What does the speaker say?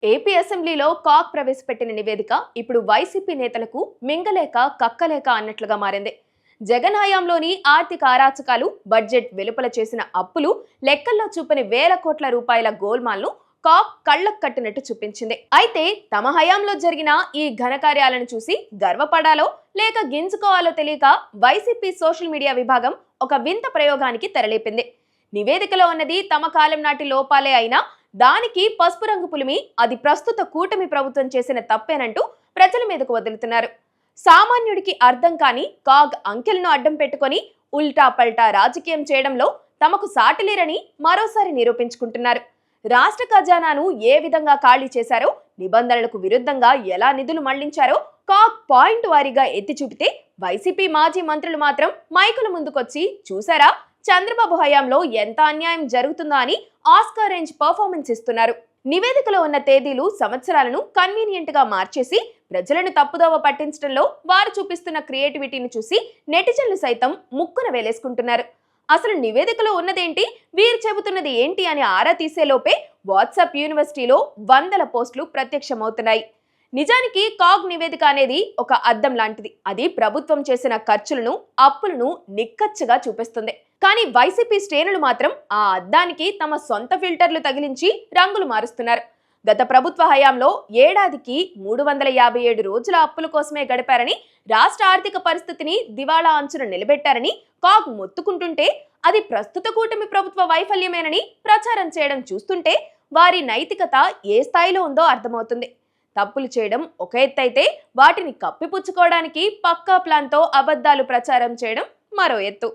AP అసెంబ్లీలో CAG ప్రవేశపెట్టిన నివేదిక ఇప్పుడు వైసీపీ నేతలకు మింగలేక కక్కలేక అన్నట్లుగా మారింది. జగన్ హయాంలోని ఆర్థిక అరాచకాలు, బడ్జెట్ వెలుపల చేసిన అప్పులు, లెక్కల్లో చూపని వేల కోట్ల రూపాయల గోల్మాల్ను కాగ్ కళ్లకు కట్టినట్టు చూపించింది. అయితే తమ హయాంలో జరిగిన ఈ ఘనకార్యాలను చూసి గర్వపడాలో లేక గింజుకోవాలో తెలియక వైసీపీ సోషల్ మీడియా విభాగం ఒక వింత ప్రయోగానికి తెరలేపింది. నివేదికలో ఉన్నది తమ కాలం నాటి లోపాలే అయినా దానికి పసుపు రంగు పులిమి అది ప్రస్తుత కూటమి ప్రభుత్వం చేసిన తప్పేనంటూ ప్రజల మీదకు వదులుతున్నారు. సామాన్యుడికి అర్థం కాని కాగ్ అంకెలను అడ్డం పెట్టుకొని ఉల్టా పల్టా రాజకీయం చేయడంలో తమకు సాటిలేరని మరోసారి నిరూపించుకుంటున్నారు. రాష్ట్ర ఖజానాను ఏ విధంగా ఖాళీ చేశారో, నిబంధనలకు విరుద్ధంగా ఎలా నిధులు మళ్లించారో కాగ్ పాయింట్ వారీగా ఎత్తి చూపితే వైసీపీ మాజీ మంత్రులు మాత్రం మైకుల ముందుకొచ్చి చూసారా చంద్రబాబు హయాంలో ఎంత అన్యాయం జరుగుతుందో అని ఆస్కార్ రేంజ్ పర్ఫార్మెన్స్ ఇస్తున్నారు. నివేదికలో ఉన్న తేదీలు, సంవత్సరాలను కన్వీనియంట్ గా మార్చేసి ప్రజలను తప్పుదోవ పట్టించడంలో వారు చూపిస్తున్న క్రియేటివిటీని చూసి నెటిజన్లు సైతం ముక్కున వేలేసుకుంటున్నారు. అసలు నివేదికలో ఉన్నదేంటి, వీరు చెబుతున్నది ఏంటి అని ఆరా తీసేలోపే వాట్సాప్ యూనివర్సిటీలో వందల పోస్టులు ప్రత్యక్షమవుతున్నాయి. నిజానికి కాగ్ నివేదిక అనేది ఒక అద్దం లాంటిది. అది ప్రభుత్వం చేసిన ఖర్చులను, అప్పులను నిక్కచ్చిగా చూపిస్తుంది. కానీ వైసీపీ శ్రేణులు మాత్రం ఆ అద్దానికి తమ సొంత ఫిల్టర్లు తగిలించి రంగులు మారుస్తున్నారు. గత ప్రభుత్వ హయాంలో ఏడాదికి 357 రోజుల అప్పుల కోసమే గడిపారని, రాష్ట్ర ఆర్థిక పరిస్థితిని దివాళా అంచున నిలబెట్టారని కాగ్ మొత్తుకుంటుంటే అది ప్రస్తుత కూటమి ప్రభుత్వ వైఫల్యమేనని ప్రచారం చేయడం చూస్తుంటే వారి నైతికత ఏ స్థాయిలో ఉందో అర్థమవుతుంది. తప్పులు చేయడం ఒక ఎత్తైతే వాటిని కప్పిపుచ్చుకోవడానికి పక్కా ప్లాన్తో అబద్ధాలు ప్రచారం చేయడం మరో ఎత్తు.